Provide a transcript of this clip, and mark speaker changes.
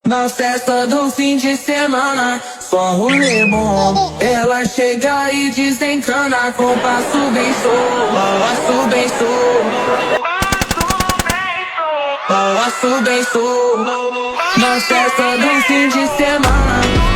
Speaker 1: Na festa do fim de semana, só rolê bom. Ela chega e desencana com passo bem show, passo bem show, passo bem show. Na festa do fim de semana.